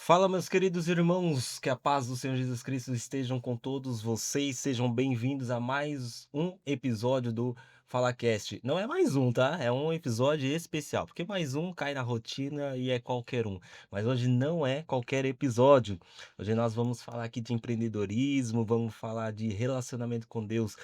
Fala, meus queridos irmãos, que a paz do Senhor Jesus Cristo estejam com todos vocês. Sejam bem-vindos a mais um episódio do FalaCast. Não é mais um, tá? É um episódio especial, porque mais um cai na rotina e é qualquer um. Mas hoje não é qualquer episódio. Hoje nós vamos falar aqui de empreendedorismo, vamos falar de relacionamento com Deus,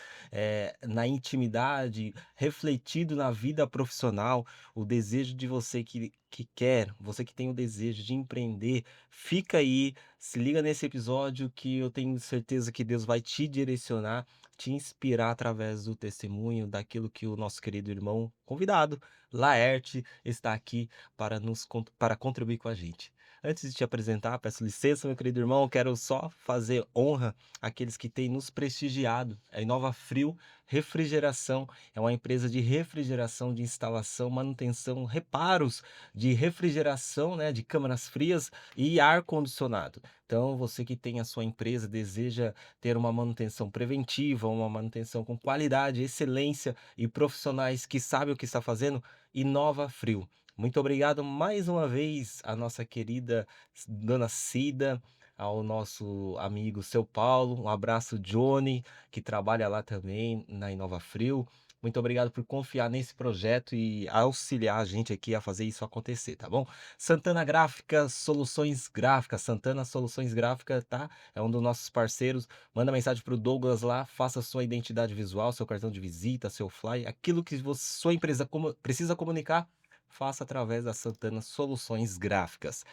na intimidade, refletido na vida profissional, o desejo de você que quer, você que tem o desejo de empreender. Fica aí, se liga nesse episódio que eu tenho certeza que Deus vai te direcionar, te inspirar através do testemunho, daquilo que o nosso querido irmão convidado, Laerte, está aqui para contribuir com a gente. Antes de te apresentar, peço licença, meu querido irmão, quero só fazer honra àqueles que têm nos prestigiado. A Inova Frio Refrigeração é uma empresa de refrigeração, de instalação, manutenção, reparos de refrigeração, né, de câmaras frias e ar-condicionado. Então, você que tem a sua empresa, deseja ter uma manutenção preventiva, uma manutenção com qualidade, excelência e profissionais que sabem o que está fazendo, Inova Frio. Muito obrigado mais uma vez à nossa querida dona Cida, ao nosso amigo seu Paulo, um abraço Johnny, que trabalha lá também na Inova Frio. Muito obrigado por confiar nesse projeto e auxiliar a gente aqui a fazer isso acontecer, tá bom? Santana Gráfica, Soluções Gráficas, Santana Soluções Gráficas, tá? É um dos nossos parceiros. Manda mensagem pro Douglas lá, faça sua identidade visual, seu cartão de visita, seu fly, aquilo que sua empresa precisa comunicar, faça através da Santana Soluções Gráficas.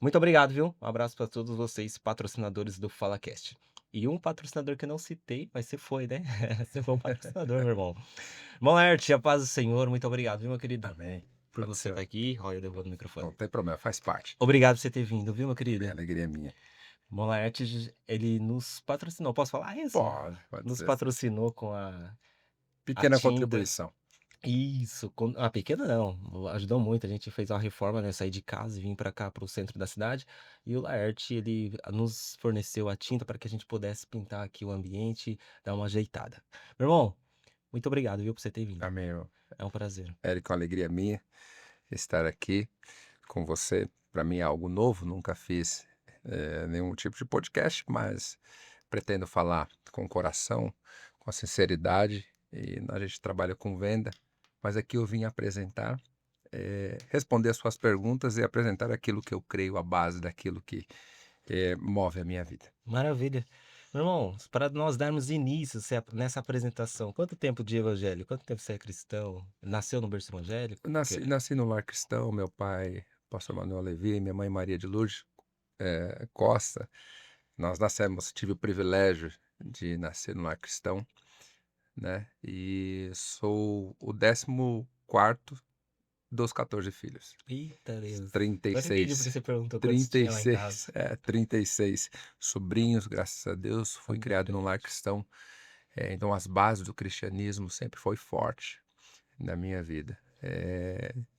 Muito obrigado, viu? Um abraço para todos vocês, patrocinadores do FalaCast. E um patrocinador que eu não citei, mas você foi, né? Você foi um patrocinador, meu irmão. Monerte, a paz do Senhor, muito obrigado, viu, meu querido? Amém. Por você estar aqui. Olha, eu devolvo o Não microfone. tem problema, faz parte. Obrigado por você ter vindo, viu, meu É querido? alegria minha. Monlaertes, ele nos patrocinou, posso falar isso? Pode Nos ser. patrocinou com a Pequena tinta. contribuição. Isso, a pequena não, ajudou muito. A gente fez uma reforma, né? Saí de casa e vim para cá, para o centro da cidade. E o Laerte, ele nos forneceu a tinta para que a gente pudesse pintar aqui o ambiente, dar uma ajeitada. Meu irmão, muito obrigado, viu, por você ter vindo. Amém, irmão. É um prazer. Érico, uma alegria minha estar aqui com você. Para mim é algo novo, nunca fiz nenhum tipo de podcast, mas pretendo falar com o coração, com a sinceridade, e a gente trabalha com venda, mas aqui eu vim apresentar, responder as suas perguntas e apresentar aquilo que eu creio, a base daquilo que move a minha vida. Maravilha. Meu irmão, para nós darmos início nessa apresentação, quanto tempo de evangelho? Quanto tempo você é cristão? Nasceu no berço evangélico? Eu nasci no lar cristão, meu pai, pastor Manuel Levi, minha mãe Maria de Lourdes Costa. Nós tive o privilégio de nascer no lar cristão, né? E sou o 14º dos 14 filhos. Eita Deus. Agora eu entendi porque 36, você perguntou quantos tinha lá em casa. 36, 36 sobrinhos, graças a Deus. Fui Família criado num lar grande. cristão. Então as bases do cristianismo sempre foi forte na minha vida.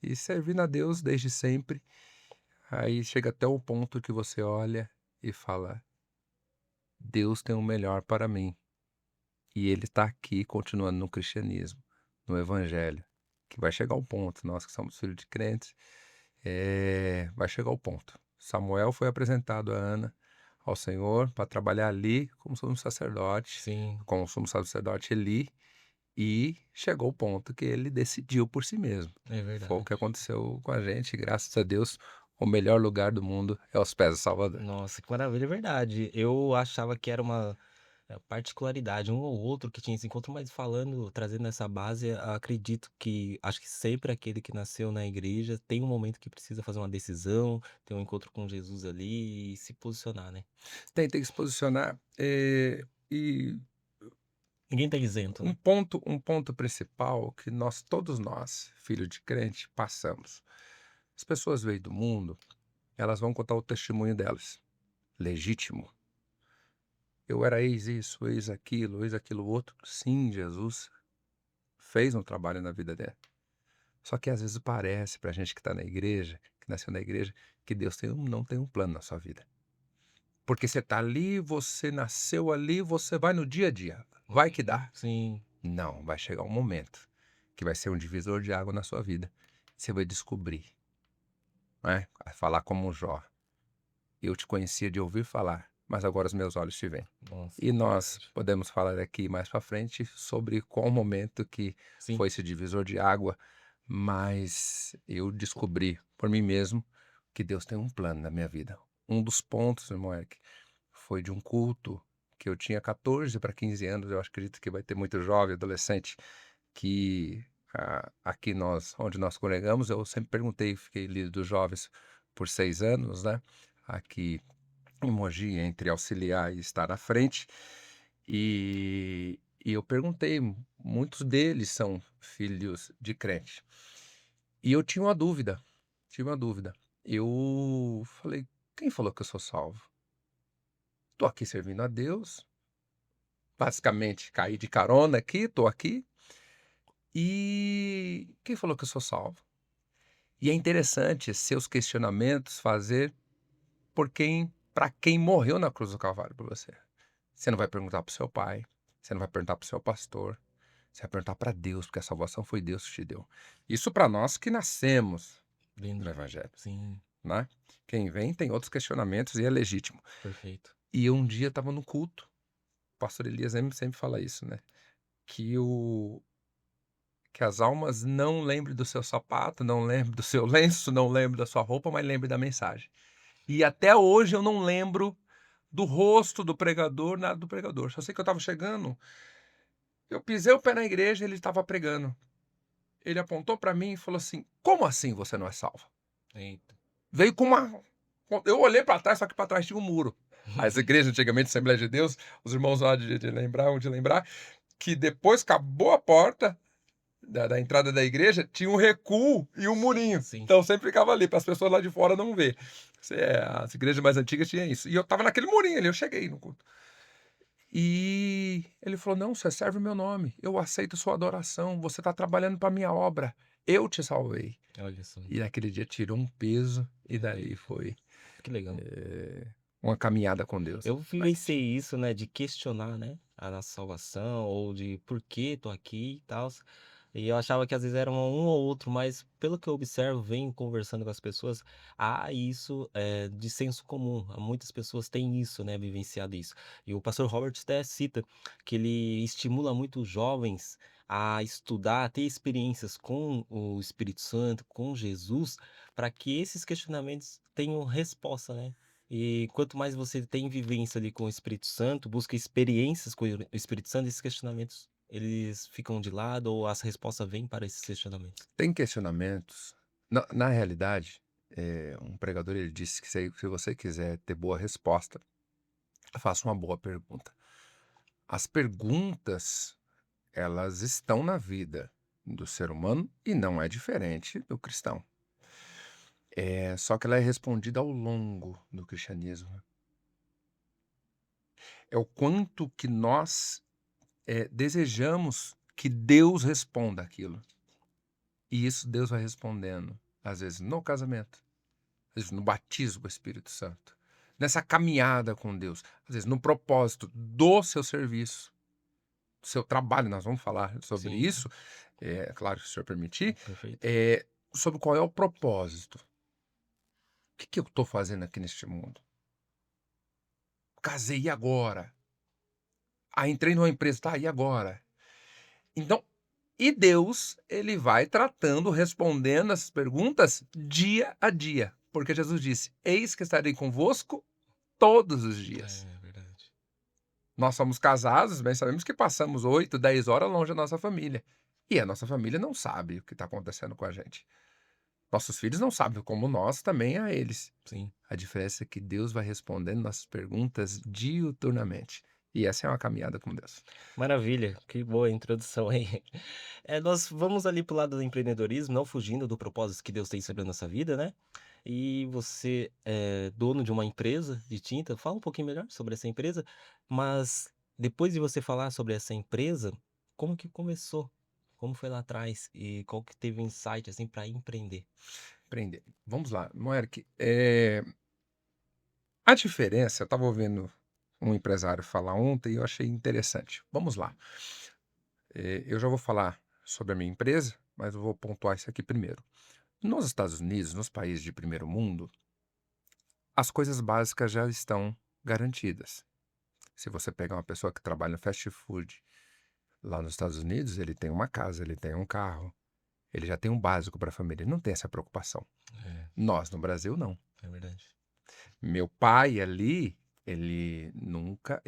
E servindo a Deus desde sempre. Aí chega até o ponto que você olha e fala: Deus tem o melhor para mim. E Ele está aqui continuando no cristianismo, no evangelho. Que vai chegar o ponto, nós que somos filhos de crentes, vai chegar o ponto. Samuel foi apresentado a Ana ao Senhor para trabalhar ali como sumo sacerdote, Sim, como sumo sacerdote Eli, e chegou o ponto que ele decidiu por si mesmo. é Foi o verdade. que aconteceu com a gente, graças a Deus, o melhor lugar do mundo é aos pés do Salvador. Nossa, que maravilha, é verdade. Eu achava que era uma particularidade, um ou outro que tinha esse encontro, mas falando, trazendo essa base, acredito que, acho que sempre aquele que nasceu na igreja tem um momento que precisa fazer uma decisão, ter um encontro com Jesus ali e se posicionar, né? Tem que se posicionar, e Ninguém tá isento, né? um ponto principal que todos nós, filhos de crente, passamos. As pessoas veem do mundo, elas vão contar o testemunho delas, legítimo. Eu era ex ex aquilo outro. Sim, Jesus fez um trabalho na vida dela. Só que às vezes parece pra gente que está na igreja, que nasceu na igreja, que Deus não tem um plano na sua vida. Porque você está ali, você nasceu ali, você vai no dia a dia. Vai que dá. Sim, Não, vai chegar um momento que vai ser um divisor de água na sua vida. Você vai descobrir, né? Vai falar como Jó. eu te conhecia de ouvir falar, mas agora os meus olhos te veem. Nossa, E nós verdade. podemos falar aqui mais para frente sobre qual momento que Sim, foi esse divisor de água, mas eu descobri por mim mesmo que Deus tem um plano na minha vida. Um dos pontos, irmão Eric, foi de um culto que eu tinha 14 para 15 anos, eu acredito que vai ter muito jovem, adolescente, que aqui onde nós congregamos, eu sempre perguntei, fiquei líder dos jovens por 6 anos, né? Aqui em Mogi, entre auxiliar e estar à frente. E eu perguntei, muitos deles são filhos de crente. E eu tinha uma dúvida, tive uma dúvida. Eu falei: "Quem falou que eu sou salvo? Tô aqui servindo a Deus, basicamente caí de carona aqui, tô aqui, e quem falou que eu sou salvo?". E é interessante seus questionamentos fazer por quem para quem morreu na cruz do Calvário por você. Você não vai perguntar para o seu pai, você não vai perguntar para o seu pastor, você vai perguntar para Deus, porque a salvação foi Deus que te deu. Isso para nós que nascemos no lindo. evangelho, Sim, né. Quem vem tem outros questionamentos e é legítimo. perfeito. E eu um dia estava no culto, o pastor Elias sempre fala isso, né, que o que as almas não lembrem do seu sapato, não lembrem do seu lenço, não lembrem da sua roupa, mas lembrem da mensagem. E até hoje eu não lembro do rosto do pregador, nada do pregador. Só sei que eu estava chegando, eu pisei o pé na igreja, ele estava pregando. Ele apontou para mim e falou assim: "Como assim você não é salvo?". Eita. Veio com uma eu olhei para trás, só que para trás tinha um muro. As igrejas antigamente, Assembleia de Deus, os irmãos lá de lembrar, que depois que acabou a porta da entrada da igreja, tinha um recuo e um murinho. Sim, Então sempre ficava ali, para as pessoas lá de fora não ver. As igrejas mais antigas tinham isso. E eu estava naquele murinho ali, eu cheguei no culto. E ele falou: "Não, você serve o meu nome, eu aceito sua adoração, você está trabalhando para minha obra, eu te salvei". olha só, E naquele dia tirou um peso, e dali perfeito. foi, Que legal. uma caminhada com Deus. Eu vivenciei isso, né, de questionar, né, a nossa salvação ou de por que tô aqui e tal. E eu achava que às vezes era um ou outro, mas pelo que eu observo, venho conversando com as pessoas, há isso de senso comum. Muitas pessoas têm isso, né, vivenciado isso. E o pastor Robert até cita que ele estimula muito os jovens a estudar, a ter experiências com o Espírito Santo, com Jesus, para que esses questionamentos tenham resposta, né? E quanto mais você tem vivência ali com o Espírito Santo, busca experiências com o Espírito Santo, esses questionamentos, eles ficam de lado ou as respostas vêm para esses questionamentos. Tem questionamentos, na realidade, um pregador ele disse que se você quiser ter boa resposta, faça uma boa pergunta. As perguntas, elas estão na vida do ser humano e não é diferente do cristão. Só que ela é respondida ao longo do cristianismo. É o quanto que nós, desejamos que Deus responda aquilo. E isso Deus vai respondendo, às vezes no casamento, às vezes no batismo com o Espírito Santo, nessa caminhada com Deus, às vezes no propósito do seu serviço, do seu trabalho. Nós vamos falar sobre Sim, isso, claro, se o senhor permitir, perfeito. eh, sobre qual é o propósito. O que que eu estou fazendo aqui neste mundo? Casei, e agora? Ah, entrei numa empresa, tá, e agora? Então, e Deus, ele vai tratando, respondendo essas perguntas dia a dia, porque Jesus disse: "Eis que estarei convosco todos os dias". É verdade. Nós somos casados, mas sabemos que passamos 8, 10 horas longe da nossa família. E a nossa família não sabe o que está acontecendo com a gente. Nossos filhos não sabem, como nós também a eles. Sim. A diferença é que Deus vai respondendo nossas perguntas diuturnamente. E essa é uma caminhada com Deus. Maravilha, que boa introdução aí. Nós vamos ali para o lado do empreendedorismo, não fugindo do propósito que Deus tem sobre a nossa vida, né? E você é dono de uma empresa de tinta, fala um pouquinho melhor sobre essa empresa, mas depois de você falar sobre essa empresa, como que começou? Como foi lá atrás? E qual que teve o insight, assim, para empreender? Aprender. Vamos lá, Moerk, a diferença, eu estava ouvindo um empresário falar ontem e eu achei interessante. Vamos lá. Eu já vou falar sobre a minha empresa, mas eu vou pontuar isso aqui primeiro. Nos Estados Unidos, nos países de primeiro mundo, as coisas básicas já estão garantidas. Se você pegar uma pessoa que trabalha no fast food lá nos Estados Unidos, ele tem uma casa, ele tem um carro, ele já tem um básico para a família, ele não tem essa preocupação. É, Nós, no Brasil, não. é verdade. Meu pai ali, ele nunca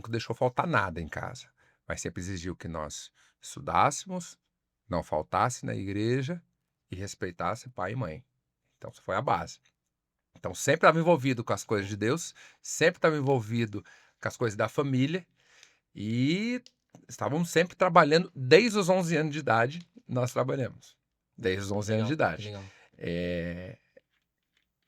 deixou faltar nada em casa, mas sempre exigiu que nós estudássemos, não faltasse na igreja e respeitasse pai e mãe. Então, isso foi a base. Então, sempre estava envolvido com as coisas de Deus, sempre estava envolvido com as coisas da família e estávamos sempre trabalhando desde os 11 anos de idade, nós trabalhamos. Desde os 11 anos de Legal, que idade. legal.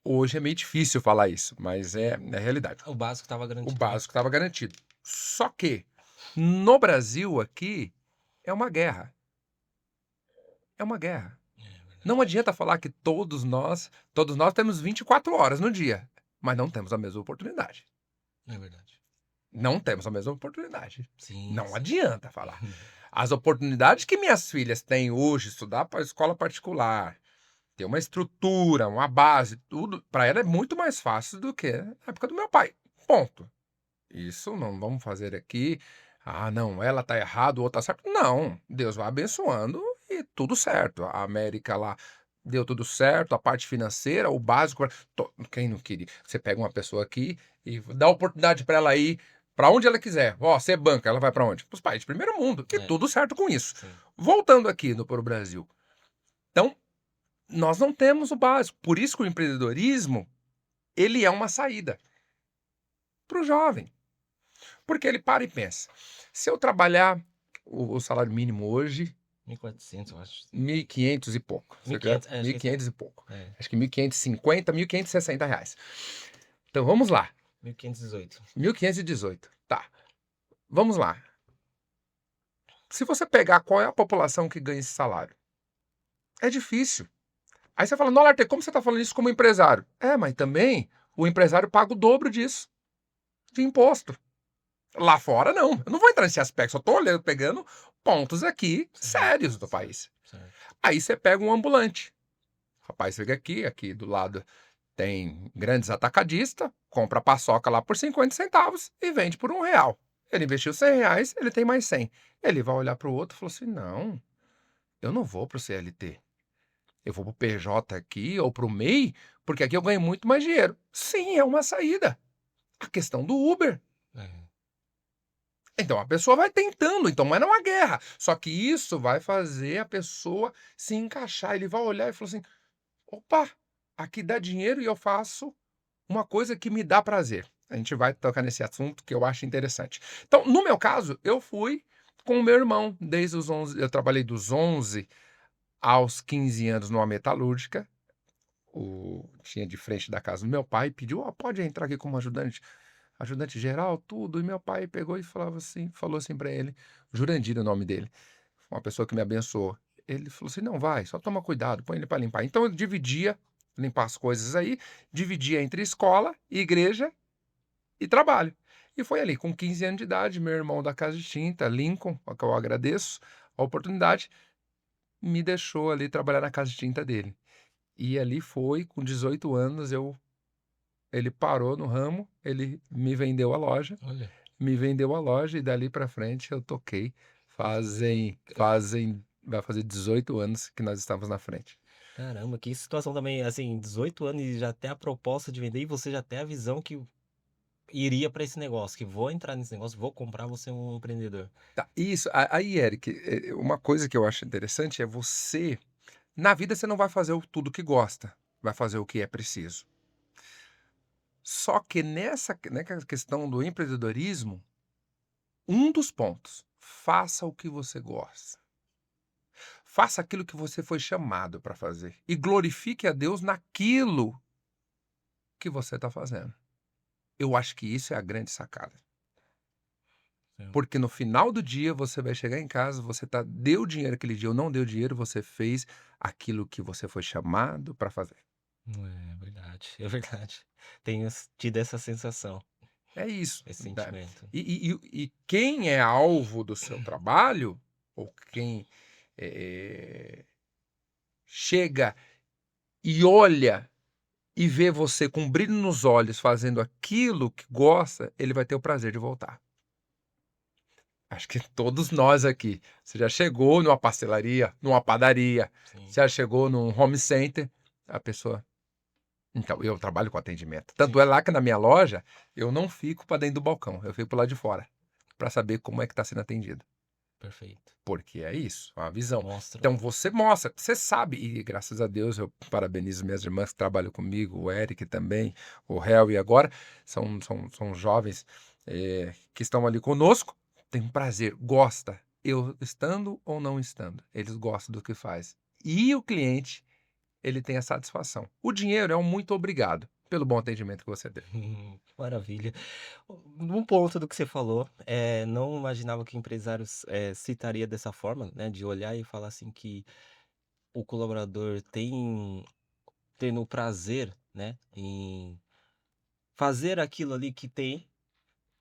Hoje é meio difícil falar isso, mas é a realidade. O básico estava O garantido, né? básico estava garantido. Só que no Brasil aqui é uma guerra. É uma guerra. É verdade. Não adianta falar que todos nós temos 24 horas no dia, mas não temos a mesma oportunidade. É verdade. Não temos a mesma oportunidade. Sim, Não sim. adianta falar. As oportunidades que minhas filhas têm hoje, estudar para escola particular, ter uma estrutura, uma base, tudo, para ela é muito mais fácil do que na época do meu pai. Ponto. Isso não vamos fazer aqui. Ah, não, ela tá errado, o outro tá certo. Não, Deus vai abençoando e tudo certo. A América lá deu tudo certo, a parte financeira, o básico. Quem não queria? Você pega uma pessoa aqui e dá oportunidade para ela ir para onde ela quiser. Ó, você banca, ela vai para onde? Para os países de primeiro mundo. E É, tudo certo com isso. sim. Voltando aqui para o Brasil. Então, nós não temos o básico. Por isso que o empreendedorismo, ele é uma saída para o jovem. Porque ele para e pensa: se eu trabalhar o salário mínimo hoje, 1.400, eu acho. 1.500 e pouco. Você quer? 1.500, acho mil que e esse é. quinhentos e pouco. É, Acho que 1.550, R$ 1.560. Então vamos lá. 1.518. 1.518. Tá. Vamos lá. Se você pegar qual é a população que ganha esse salário, é difícil. Aí você fala: não, Larte, como você está falando isso como empresário? É, mas também o empresário paga o dobro disso de imposto. Lá fora, não. Eu não vou entrar nesse aspecto, só tô olhando, pegando pontos aqui Certo, sérios do certo, país. certo. Aí você pega um ambulante. O rapaz chega aqui do lado tem grandes atacadistas, compra a paçoca lá por 50 centavos e vende por R$ 1. Ele investiu R$ 100, ele tem mais 100. Ele vai olhar para o outro e falou assim: não, eu não vou para o CLT. Eu vou para o PJ aqui ou para o MEI, porque aqui eu ganho muito mais dinheiro. Sim, é uma saída. A questão do Uber. É, Então a pessoa vai tentando, então não é uma guerra. Só que isso vai fazer a pessoa se encaixar. Ele vai olhar e falar assim: opa, aqui dá dinheiro e eu faço uma coisa que me dá prazer. A gente vai tocar nesse assunto que eu acho interessante. Então, no meu caso, eu fui com o meu irmão desde os 11. Eu trabalhei dos 11 aos 15 anos numa metalúrgica. Tinha de frente da casa do meu pai, pediu: "Ó, pode entrar aqui como ajudante geral, tudo". E meu pai pegou e falou assim para ele, Jurandir é o nome dele, uma pessoa que me abençoou. Ele falou assim: "Não, vai, só toma cuidado, põe ele para limpar". Então eu dividia, limpar as coisas aí, dividia entre escola, igreja e trabalho. E foi ali, com 15 anos de idade, meu irmão da casa de tinta, Lincoln, ao que eu agradeço a oportunidade, me deixou ali trabalhar na casa de tinta dele. E ali foi, com 18 anos, ele parou no ramo, ele olha. me vendeu a loja e dali para frente eu toquei. Vai fazer 18 anos que nós estamos na frente. Caramba, que situação também, assim, 18 anos e já tem a proposta de vender e você já tem a visão que iria para esse negócio, que vou entrar nesse negócio, vou comprar, vou ser um empreendedor. Tá, isso, aí, Eric, uma coisa que eu acho interessante é na vida você não vai fazer tudo que gosta, vai fazer o que é preciso. Só que nessa questão do empreendedorismo, um dos pontos, faça o que você gosta. Faça aquilo que você foi chamado para fazer e glorifique a Deus naquilo que você está fazendo. Eu acho que isso é a grande sacada. Sim. Porque no final do dia você vai chegar em casa, deu dinheiro aquele dia ou não deu dinheiro, você fez aquilo que você foi chamado para fazer. É verdade, é verdade. Tenho tido essa sensação, É isso. esse Tá? sentimento. E quem é alvo do seu trabalho, ou quem chega e olha e ver você com brilho nos olhos fazendo aquilo que gosta, ele vai ter o prazer de voltar. Acho que todos nós aqui. Você já chegou numa pastelaria, numa padaria, Sim, já chegou num home center, a pessoa. Então, eu trabalho com atendimento. Tanto sim, é lá que na minha loja, eu não fico para dentro do balcão, eu fico para lado de fora, para saber como é que está sendo atendido. perfeito. Porque é isso, é uma visão. Mostra. Então você mostra, você sabe, e graças a Deus eu parabenizo minhas irmãs que trabalham comigo, o Eric também, o Hel, e agora são jovens que estão ali conosco, tem um prazer, gosta, eu estando ou não estando, eles gostam do que faz. E o cliente, ele tem a satisfação. O dinheiro é um muito obrigado pelo bom atendimento que você deu. Maravilha. Um ponto do que você falou, não imaginava que empresários, citaria dessa forma, né, de olhar e falar assim que o colaborador tendo o prazer, né, em fazer aquilo ali que tem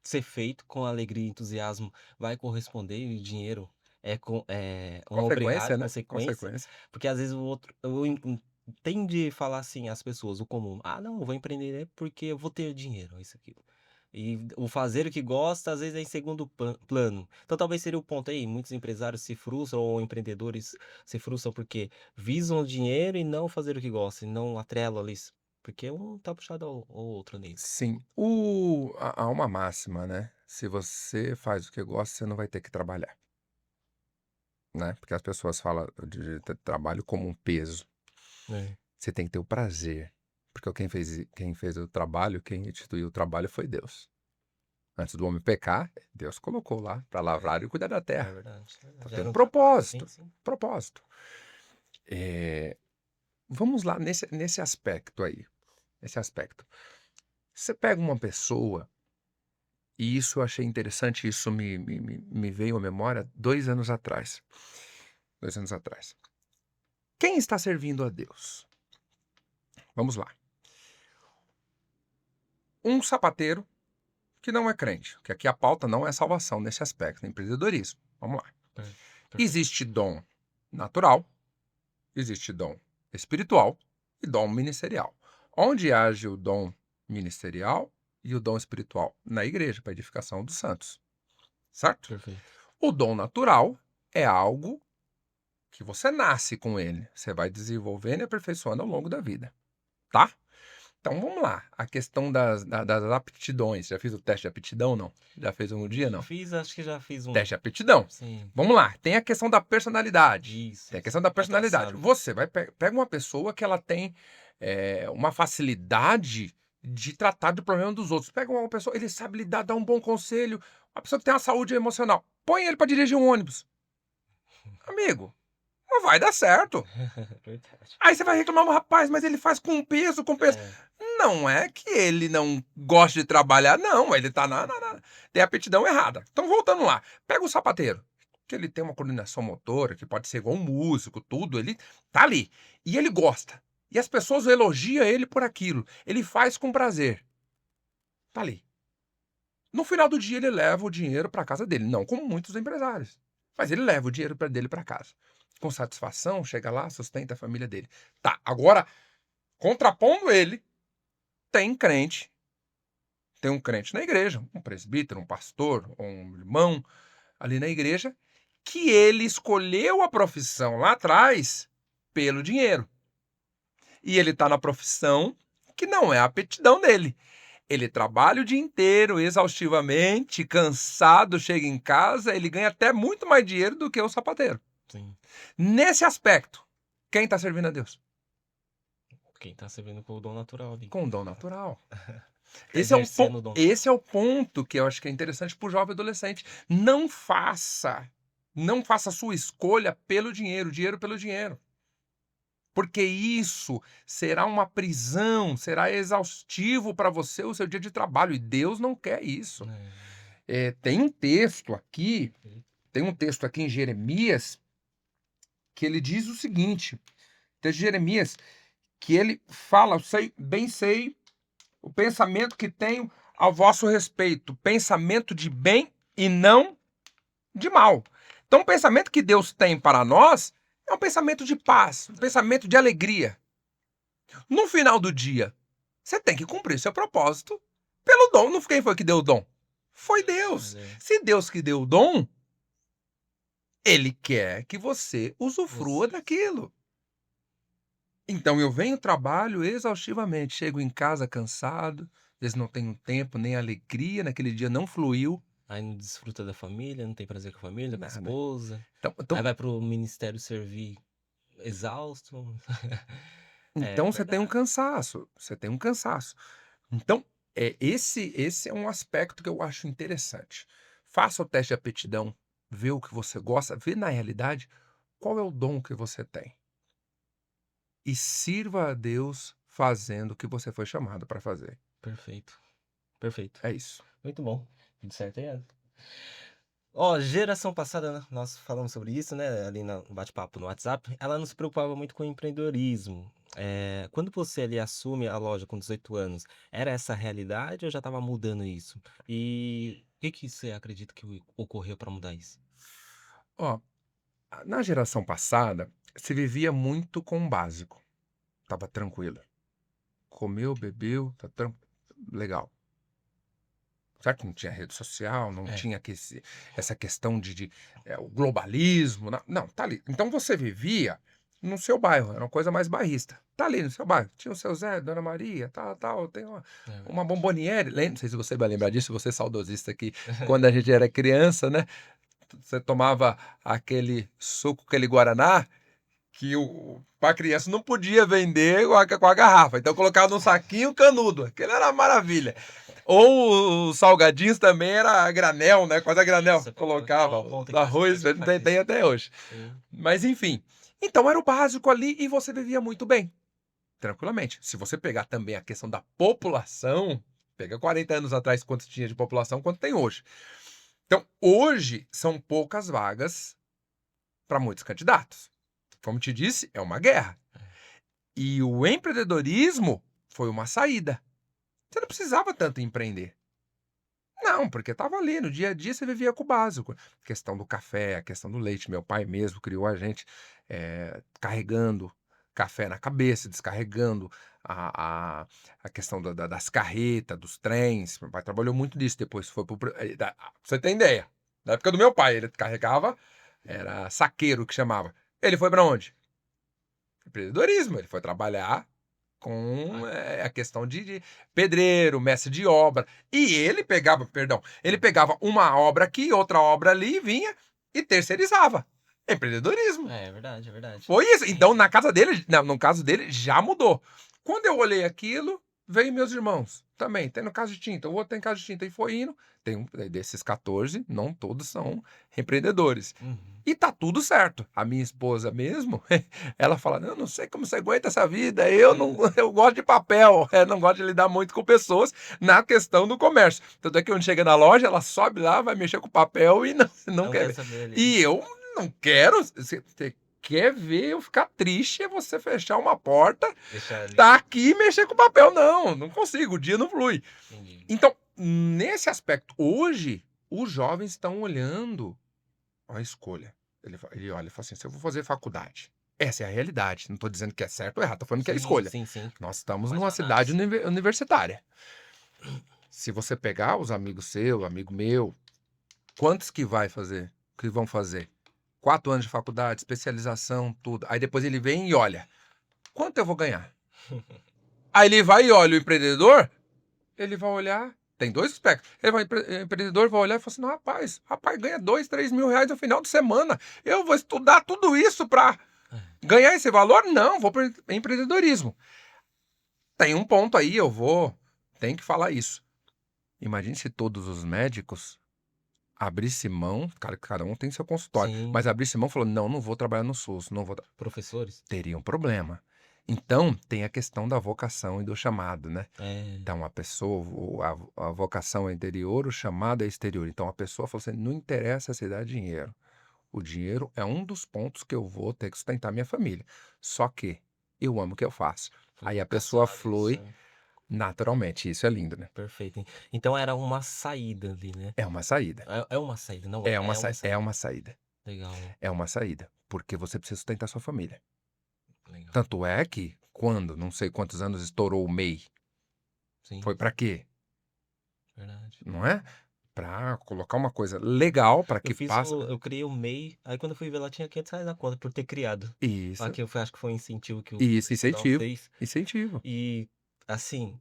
que ser feito com alegria e entusiasmo, vai corresponder e o dinheiro é uma Consequência, obrigada né? consequência, Consequência. porque às vezes o outro tende a falar assim as pessoas, o comum: "Ah não, eu vou empreender porque eu vou ter dinheiro", isso, aquilo. E o fazer o que gosta, às vezes, é em segundo plano. Então talvez seria o ponto aí, muitos empresários se frustram ou empreendedores se frustram porque visam o dinheiro e não fazer o que gosta, e não atrelam ali, porque um tá puxado ao outro nisso. Sim, há uma máxima, né, se você faz o que gosta, você não vai ter que trabalhar, né, porque as pessoas falam de trabalho como um peso. É, Você tem que ter o prazer, porque quem fez o trabalho, quem instituiu o trabalho foi Deus. Antes do homem pecar, Deus colocou lá para lavrar e cuidar da é terra. verdade, é Então verdade. tem Era um um trabalho, sim, propósito, sim. propósito. Eh, Vamos lá nesse aspecto aí, nesse aspecto. Você pega uma pessoa. E isso eu achei interessante, isso me veio à memória 2 anos atrás. 2 anos atrás. Quem está servindo a Deus? Vamos lá. Um sapateiro que não é crente, que aqui a pauta não é salvação nesse aspecto, é empreendedorismo. Vamos lá. Perfeito. Existe dom natural, existe dom espiritual e dom ministerial. Onde age o dom ministerial e o dom espiritual? Na igreja, para edificação dos santos. Certo? Perfeito. O dom natural é algo que você nasce com ele, você vai desenvolvendo e aperfeiçoando ao longo da vida, tá? Então vamos lá, a questão das aptidões. Já fiz o teste de aptidão, não? Já fez um dia, não? Acho que já fiz um. Teste de aptidão. Sim. Vamos lá, tem a questão da personalidade. Isso, Tem a isso. questão da É personalidade. traçado. Você vai pega uma pessoa que ela tem uma facilidade de tratar do problema dos outros. Pega uma pessoa, ele sabe lidar, dar um bom conselho. Uma pessoa que tem uma saúde emocional. Põe ele para dirigir um ônibus. Amigo, não vai dar certo. Verdade. Aí você vai reclamar, rapaz, mas ele faz com peso, com peso. É, Não é que ele não gosta de trabalhar, não. Ele tá tem a aptidão errada. Então, voltando lá. Pega o sapateiro, que ele tem uma coordenação motora, que pode ser igual um músico, tudo. Ele tá ali. E ele gosta. E as pessoas elogiam ele por aquilo. Ele faz com prazer. Tá ali. No final do dia, ele leva o dinheiro para casa dele. Não como muitos empresários. Mas ele leva o dinheiro dele para casa. Com satisfação, chega lá, sustenta a família dele. Tá, agora, contrapondo ele, tem crente. Tem um crente na igreja, um presbítero, um pastor, um irmão ali na igreja, que ele escolheu a profissão lá atrás pelo dinheiro. E ele está na profissão que não é a aptidão dele. Ele trabalha o dia inteiro, exaustivamente, cansado, chega em casa, ele ganha até muito mais dinheiro do que o sapateiro. sim. Nesse aspecto, quem está servindo a Deus? Quem tá servindo com o dom natural ali. Com dom natural. Tá exercendo o dom natural. Esse é o ponto que eu acho que é interessante para o jovem adolescente. Não faça a sua escolha pelo dinheiro pelo dinheiro. Porque isso será uma prisão, será exaustivo para você o seu dia de trabalho. E Deus não quer isso. Tem um texto aqui, em Jeremias, que ele diz o seguinte: texto de Jeremias, que ele fala, bem sei o pensamento que tenho ao vosso respeito, pensamento de bem e não de mal. Então, o pensamento que Deus tem para nós é um pensamento de paz, um pensamento de alegria. No final do dia, Você tem que cumprir seu propósito pelo dom. Não quem foi que deu o dom? Foi Deus. Olha, Se Deus que deu o dom, ele quer que você usufrua você daquilo. Então eu venho, trabalho exaustivamente, chego em casa cansado, às vezes não tenho tempo nem alegria, naquele dia não fluiu, aí não desfruta da família, não tem prazer com a família, com a nada. esposa, Então aí então vai para o ministério servir exausto. É então você tem um verdade. cansaço, você tem um cansaço. Então, esse é um aspecto que eu acho interessante. Faça o teste de aptidão, vê o que você gosta, vê na realidade qual é o dom que você tem. E sirva a Deus fazendo o que você foi chamado para fazer. Perfeito, perfeito. É isso. Muito bom. Tudo certo aí. Ó, geração passada, né, nós falamos sobre isso, né, ali no bate-papo no WhatsApp, ela não se preocupava muito com o empreendedorismo. Quando você ali assume a loja com 18 anos, era essa a realidade ou já estava mudando isso? E o que que você acredita que ocorreu para mudar isso? Ó, na geração passada, se vivia muito com o básico. Tava tranquilo. Comeu, bebeu, legal. Certo? Não tinha rede social, não É, tinha essa questão o globalismo. Não, tá ali. Então você vivia no seu bairro, era uma coisa mais bairrista. Tá ali no seu bairro. Tinha o seu Zé, Dona Maria, tal, tal. Tem é uma verdade. bomboniere. Não sei se você vai lembrar disso, você é saudosista aqui. Quando a gente era criança, né? Você tomava aquele suco, aquele Guaraná, que para criança não podia vender com a garrafa. Então colocava num saquinho canudo. Aquilo era uma maravilha. Ou os salgadinhos também era a granel, né? Quase a granel. Você Colocava conta o que faz arroz, parte do tem pacote. até hoje. Sim. Mas enfim. Então era o básico ali e você vivia muito bem, tranquilamente. Se você pegar também a questão da população, pega 40 anos atrás quanto tinha de população, quanto tem hoje. Então, hoje são poucas vagas para muitos candidatos. Como te disse, é uma guerra. E o empreendedorismo foi uma saída. Você não precisava tanto empreender. Não, porque estava ali, no dia a dia você vivia com o básico. Questão do café, a questão do leite. Meu pai mesmo criou a gente carregando café na cabeça, descarregando a, a questão das carretas, dos trens. Meu pai trabalhou muito disso. Depois foi para pra você ter ideia. Na época do meu pai, ele carregava, era saqueiro que chamava. Ele foi para onde? Empreendedorismo. Ele foi trabalhar com a questão de pedreiro, mestre de obra. E ele pegava, perdão, ele pegava uma obra aqui, outra obra ali, e vinha e terceirizava. Empreendedorismo. É verdade, é verdade. Foi isso. Então, na casa dele, no caso dele, já mudou. Quando eu olhei aquilo, veio meus irmãos também. Tem no caso de tinta, o outro tem caso de tinta. E foi indo. Tem desses 14, não todos são empreendedores. Uhum. E tá tudo certo. A minha esposa mesmo, ela fala: "Eu não sei como você aguenta essa vida. Eu não, eu gosto de papel, não gosto de lidar muito com pessoas na questão do comércio. Tanto é que quando chega na loja, ela sobe lá, vai mexer com o papel e não Não quer quer ver. saber ali. E eu não quero. Você quer ver eu ficar triste é você fechar uma porta, Deixar ali. tá aqui e mexer com o papel. Não, não consigo, o dia não flui. Entendi. Então, nesse aspecto, hoje, os jovens estão olhando a escolha. Ele olha e fala assim: se eu vou fazer faculdade, essa é a realidade. Não estou dizendo que é certo ou errado, estou falando que é a Sim, escolha. sim, sim. Nós estamos Mais numa uma cidade análise. universitária. Se você pegar os amigos seu, amigo meu, quantos que vão fazer? 4 anos de faculdade, especialização, tudo. Aí depois ele vem e olha, quanto eu vou ganhar? Aí ele vai e olha o empreendedor, ele vai olhar, tem dois aspectos. O empreendedor vai olhar e fala assim: não, rapaz, ganha 2, 3 mil reais no final de semana. Eu vou estudar tudo isso para É. ganhar esse valor? Não, vou para empreendedorismo. Tem um ponto aí, tem que falar isso. Imagine se todos os médicos abrissem mão, cara, cada um tem seu consultório, Sim, mas abrissem mão e falou: não vou trabalhar no SUS, não vou. professores. Teria um problema. Então, tem a questão da vocação e do chamado, né? É, Então, a pessoa, a vocação é interior, o chamado é exterior. Então, a pessoa falou assim: não interessa se dá dinheiro. O dinheiro é um dos pontos que eu vou ter que sustentar minha família. Só que eu amo o que eu faço. foi Aí a pessoa vocacionado isso, flui é. naturalmente. Isso é lindo, né? Perfeito, hein. Então era uma saída ali, né. É uma saída. É uma saída, não É uma, é uma é saída. uma saída. Legal, É uma saída. Porque você precisa sustentar sua família. legal. Tanto é que, quando, não sei quantos anos estourou o MEI, Sim, Foi para quê? verdade. Não é? Para colocar uma coisa legal para Eu que fiz passe. eu criei o MEI, aí quando eu fui ver lá tinha R$ 500 na conta por ter criado. Isso, Aqui eu acho que foi um incentivo que o isso, governo não incentivo. fez. Incentivo. E, assim,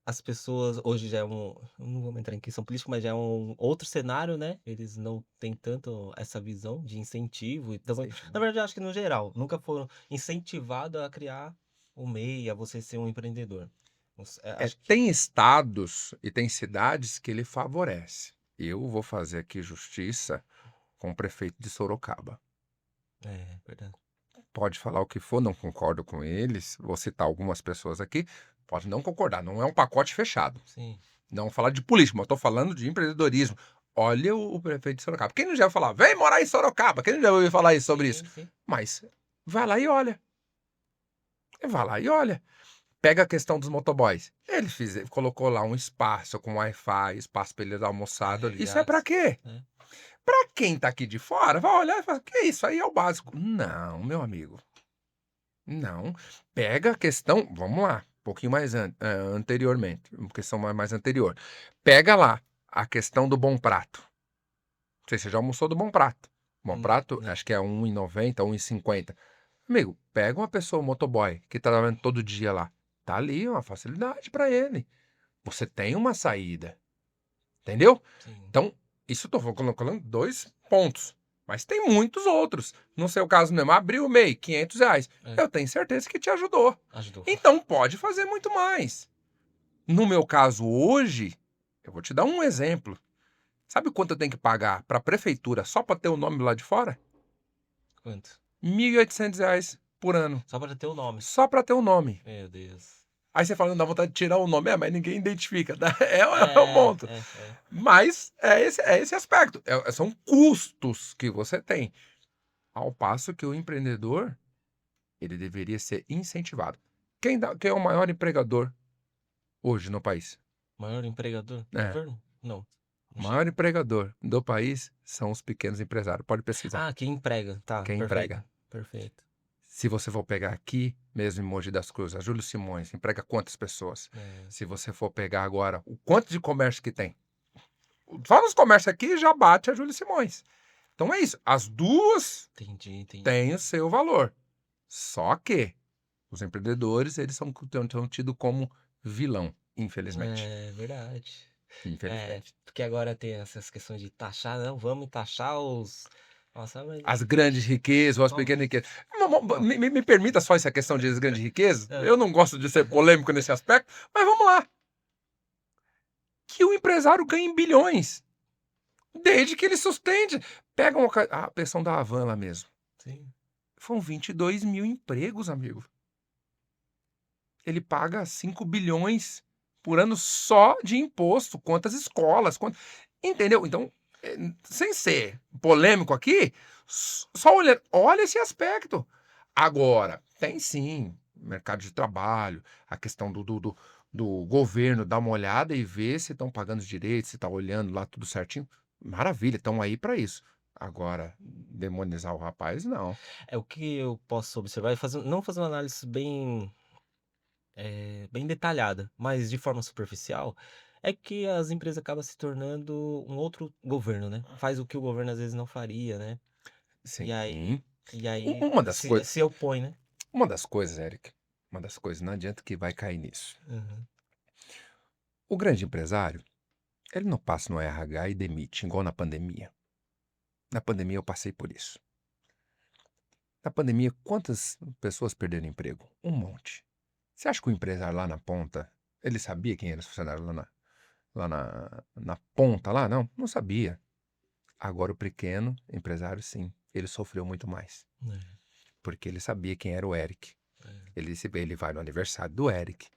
as pessoas hoje já é eu não vou entrar em questão política, mas já é um outro cenário, né, eles não têm tanto essa visão de incentivo, então, na Incentivo. verdade eu acho que no geral, nunca foram incentivados a criar o MEI, a você ser um empreendedor. Acho que Tem estados e tem cidades que ele favorece. Eu vou fazer aqui justiça com o prefeito de Sorocaba. é, verdade. Pode falar o que for, não concordo com eles. Vou citar algumas pessoas aqui. Pode não concordar, não é um pacote fechado. Sim, Não vou falar de política, mas estou falando de empreendedorismo. Olha o prefeito de Sorocaba. Quem não já ouviu falar, vem morar em Sorocaba? Quem não já ouviu falar isso, sobre isso? sim, sim. Mas vai lá e olha. Vai lá e olha. Pega a questão dos motoboys. Ele colocou lá um espaço com Wi-Fi, espaço para ele dar almoçado. Internet Isso é para grátis, quê? né. Para quem tá aqui de fora, vai olhar e falar: que isso aí é o básico. Não, meu amigo. Não. Pega a questão. Vamos lá. Um pouquinho mais anteriormente. Uma questão mais anterior. Pega lá a questão do bom prato. Não sei se você já almoçou do bom prato. Bom prato, Não, acho que é R$ 1,90, R$ 1,50. Amigo, pega uma pessoa, um motoboy, que tá trabalhando todo dia lá. Tá ali uma facilidade para ele. Você tem uma saída. Entendeu? sim, Então, isso eu tô colocando 2 pontos. Mas tem muitos outros. No seu caso mesmo, abriu o MEI, R$ 500. é, Eu tenho certeza que te ajudou. ajudou. Então, pode fazer muito mais. No meu caso hoje, eu vou te dar um exemplo. Sabe quanto eu tenho que pagar para a prefeitura só para ter o nome lá de fora? Quanto? R$ 1.800 por ano. Só para ter o nome. Só para ter o nome. Meu Deus. Aí você fala, não dá vontade de tirar o nome. Mas ninguém identifica. Tá? É um É, monto. é. Mas é esse aspecto. São custos que você tem. Ao passo que o empreendedor, ele deveria ser incentivado. Quem é o maior empregador hoje no país? Maior empregador? É, Governo? Não. o Não maior sei. empregador do país são os pequenos empresários. Pode pesquisar. Ah, quem emprega. Tá, Quem perfeito. emprega? Perfeito. Se você for pegar aqui, mesmo em Mogi das Cruzes, a Júlio Simões, emprega quantas pessoas? É, Se você for pegar agora, o quanto de comércio que tem? Só nos comércios aqui já bate a Júlio Simões. Então é isso. As duas entendi. têm o seu valor. Só que os empreendedores, eles são tidos como vilão, infelizmente. É verdade. É, Infelizmente. porque agora tem essas questões de taxar, não, vamos taxar os. Nossa, mas. As grandes riquezas ou as Nossa, pequenas riquezas. nossa. Me permita só essa questão de grandes riquezas. É, Eu não gosto de ser polêmico nesse aspecto, mas vamos lá. Que o empresário ganhe bilhões, desde que ele sustente. Pega a pensão da Havan lá mesmo. sim. Foram 22 mil empregos, amigo. Ele paga 5 bilhões por ano só de imposto. Quantas escolas, entendeu? Então, sem ser polêmico aqui, só olha esse aspecto. Agora, tem sim mercado de trabalho, a questão do governo dar uma olhada e ver se estão pagando os direitos, se está olhando lá tudo certinho. Maravilha, estão aí para isso. Agora, demonizar o rapaz, não. É o que eu posso observar e não fazer uma análise bem, bem detalhada, mas de forma superficial, é que as empresas acabam se tornando um outro governo, né? Faz o que o governo às vezes não faria, né? E aí, Sim. e aí Uma das coisas. se opõe, né? Uma das coisas, Eric, uma das coisas, não adianta que vai cair nisso. Uhum. O grande empresário, ele não passa no RH e demite, igual na pandemia. Na pandemia eu passei por isso. Na pandemia, quantas pessoas perderam emprego? Um monte. Você acha que o empresário lá na ponta, ele sabia quem era os funcionários lá na ponta lá? Não, não sabia. Agora o pequeno empresário, sim, ele sofreu muito mais. É, Porque ele sabia quem era o Eric. é. Ele vai no aniversário do Eric.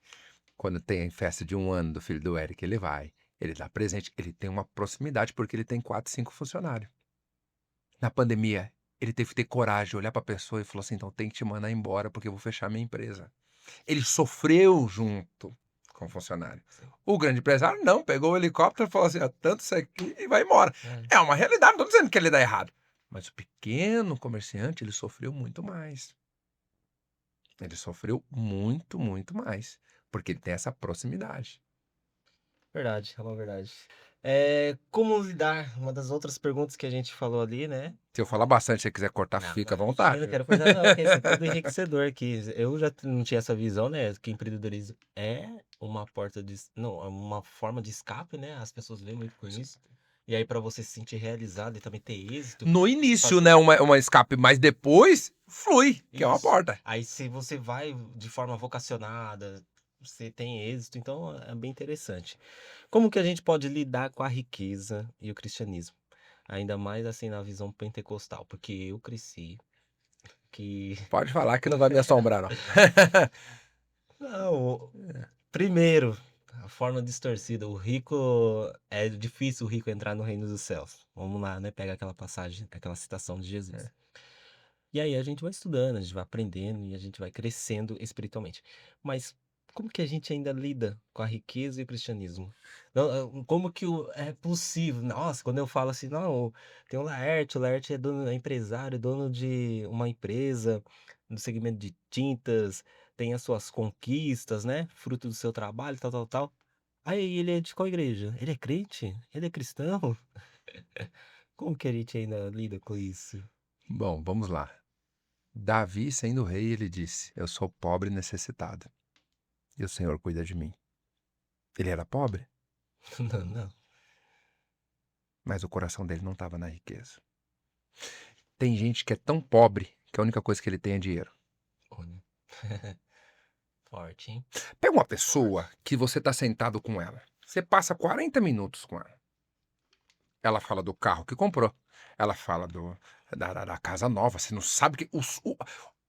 Quando tem festa de 1 ano do filho do Eric, ele vai. Ele dá presente. Ele tem uma proximidade porque ele tem 4, 5 funcionários. Na pandemia, ele teve que ter coragem, olhar para a pessoa e falou assim: então tem que te mandar embora porque eu vou fechar minha empresa. Ele sofreu junto com o funcionário. Sim. O grande empresário não, pegou o helicóptero e falou assim: tanto isso aqui e vai embora. É. É uma realidade, não estou dizendo que ele dá errado. Mas o pequeno comerciante, ele sofreu muito mais. Ele sofreu muito, muito mais. Porque ele tem essa proximidade. Verdade, é uma verdade. Como lidar? Uma das outras perguntas que a gente falou ali, né? Se eu falar bastante e você quiser cortar, Não, fica à eu vontade. não quero cortar, não, porque isso é tudo enriquecedor aqui. Eu já não tinha essa visão, né? Que empreendedorismo é uma porta de. Não, é uma forma de escape, né? As pessoas veem muito com isso. E aí, para você se sentir realizado e também ter êxito, No você início, faz né, uma escape, mas depois flui, que é uma isso. porta. Aí, se você vai de forma vocacionada, você tem êxito, então é bem interessante. Como que a gente pode lidar com a riqueza e o cristianismo? Ainda mais assim na visão pentecostal, porque eu cresci que Pode falar que não vai me assombrar, não. não, primeiro, a forma distorcida, o rico é difícil o rico entrar no reino dos céus. Vamos lá, né? Pega aquela passagem, aquela citação de Jesus. E aí a gente vai estudando, a gente vai aprendendo e a gente vai crescendo espiritualmente. Mas como que a gente ainda lida com a riqueza e o cristianismo? Como que é possível? Nossa, quando eu falo assim, não, tem o Laerte é dono, é empresário, dono de uma empresa no segmento de tintas, tem as suas conquistas, né? Fruto do seu trabalho, tal, tal, tal. Aí ele é de qual igreja? Ele é crente? Ele é cristão? Como que a gente ainda lida com isso? Bom, vamos lá. Davi, sendo rei, ele disse: Eu sou pobre e necessitado, e o Senhor cuida de mim. Ele era pobre, Não, não. mas o coração dele não estava na riqueza. Tem gente que é tão pobre que a única coisa que ele tem é dinheiro. Olha. Forte, hein? Pega uma pessoa que você está sentado com ela. Você passa 40 minutos com ela. Ela fala do carro que comprou. Ela fala da casa nova. Você não sabe que.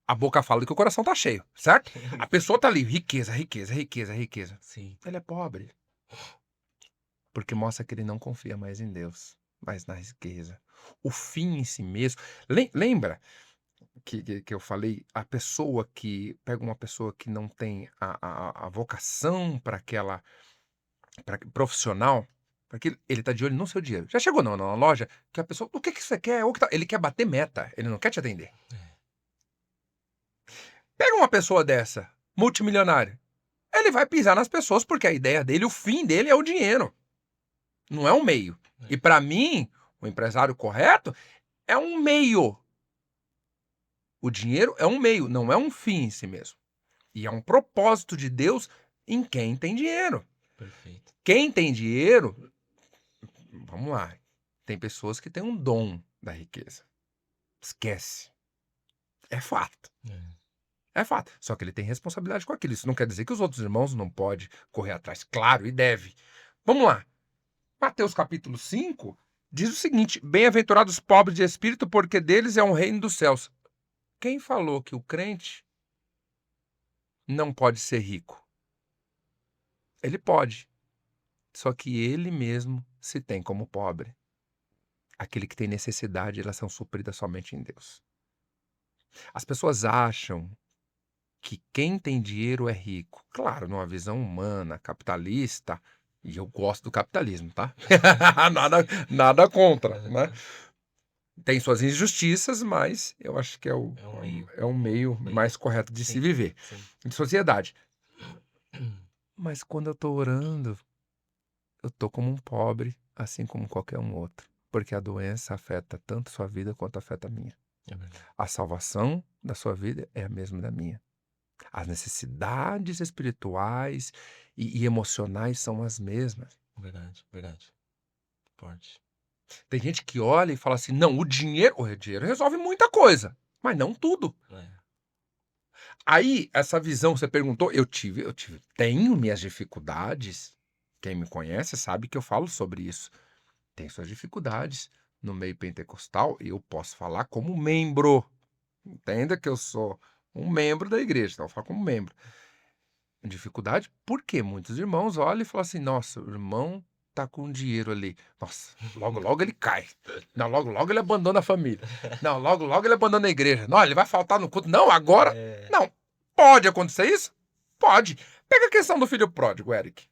A boca fala que o coração tá cheio, certo? A pessoa tá ali, riqueza, riqueza, riqueza, riqueza. Sim. Ele é pobre. Porque mostra que ele não confia mais em Deus, mas na riqueza. O fim em si mesmo. Lembra que eu falei? A pessoa que. Pega uma pessoa que não tem a vocação para aquela. Profissional. Porque ele tá de olho no seu dinheiro. Já chegou não, na loja que a pessoa. O que você quer? Ele quer bater meta. Ele não quer te atender. Pega uma pessoa dessa, multimilionário. Ele vai pisar nas pessoas porque a ideia dele, o fim dele é o dinheiro. Não é um meio. E para mim, o empresário correto é um meio. O dinheiro é um meio, não é um fim em si mesmo. E é um propósito de Deus em quem tem dinheiro. Perfeito. Quem tem dinheiro, vamos lá, tem pessoas que têm um dom da riqueza. Esquece. É fato. É fato. Só que ele tem responsabilidade com aquilo. Isso não quer dizer que os outros irmãos não podem correr atrás. Claro, e deve. Vamos lá. Mateus capítulo 5 diz o seguinte: Bem-aventurados os pobres de espírito, porque deles é o reino dos céus. Quem falou que o crente não pode ser rico? Ele pode. Só que ele mesmo se tem como pobre. Aquele que tem necessidade, elas são supridas somente em Deus. As pessoas acham que quem tem dinheiro é rico. Claro, numa visão humana, capitalista, e eu gosto do capitalismo, tá? nada contra, né? Tem suas injustiças, mas eu acho que É um meio. é um meio mais correto de se Sim, viver sim. em sociedade. Mas quando eu tô orando, eu tô como um pobre, assim como qualquer um outro. Porque a doença afeta tanto sua vida quanto afeta a minha. É verdade. A salvação da sua vida é a mesma da minha. As necessidades espirituais e emocionais são as mesmas. Verdade, verdade. Forte. Tem gente que olha e fala assim: não, o dinheiro resolve muita coisa, mas não tudo. É. Aí, essa visão, você perguntou, tenho minhas dificuldades. Quem me conhece sabe que eu falo sobre isso. Tem suas dificuldades no meio pentecostal e eu posso falar como membro. Entenda que eu sou um membro da igreja, então eu falo como membro. Dificuldade porque muitos irmãos olham e falam assim: nossa, o irmão tá com dinheiro ali. Nossa, logo, logo ele cai. Não, logo, logo ele abandona a família. Não, logo, logo ele abandona a igreja. Não, ele vai faltar no culto. Não, agora. É. Não. Pode acontecer isso? Pode. Pega a questão do filho pródigo, Eric.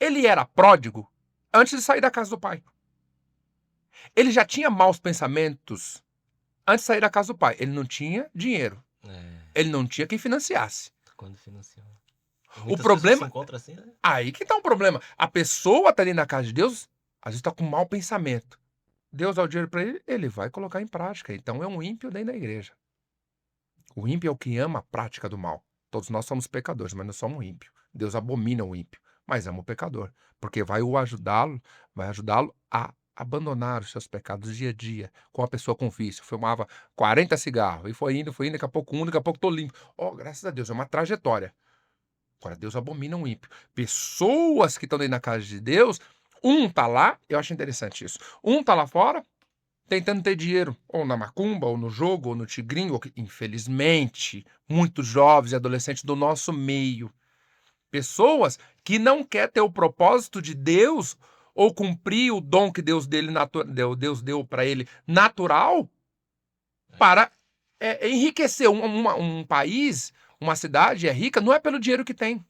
Ele era pródigo antes de sair da casa do pai. Ele já tinha maus pensamentos antes de sair da casa do pai. Ele não tinha dinheiro. É. Ele não tinha quem financiasse. Quando financiou. O Muitas pessoas se problema, encontram assim, né? aí que tá o problema. A pessoa tá ali na casa de Deus, às vezes tá com mau pensamento. Deus dá o dinheiro para ele, ele vai colocar em prática. Então é um ímpio dentro da igreja. O ímpio é o que ama a prática do mal. Todos nós somos pecadores, mas não somos ímpios. Deus abomina o ímpio, mas ama o pecador, porque vai ajudá-lo a abandonar os seus pecados dia a dia. Com a pessoa com vício, fumava 40 cigarros e foi indo, daqui a pouco daqui a pouco tô limpo. Oh, graças a Deus, é uma trajetória. Agora, Deus abomina o ímpio. Pessoas que estão dentro da casa de Deus, um tá lá, eu acho interessante isso. Um tá lá fora, tentando ter dinheiro, ou na macumba, ou no jogo, ou no tigrinho, infelizmente, muitos jovens e adolescentes do nosso meio. Pessoas que não quer ter o propósito de Deus ou cumprir o dom que Deus deu para ele natural para enriquecer um país, uma cidade é rica, não é pelo dinheiro que tem,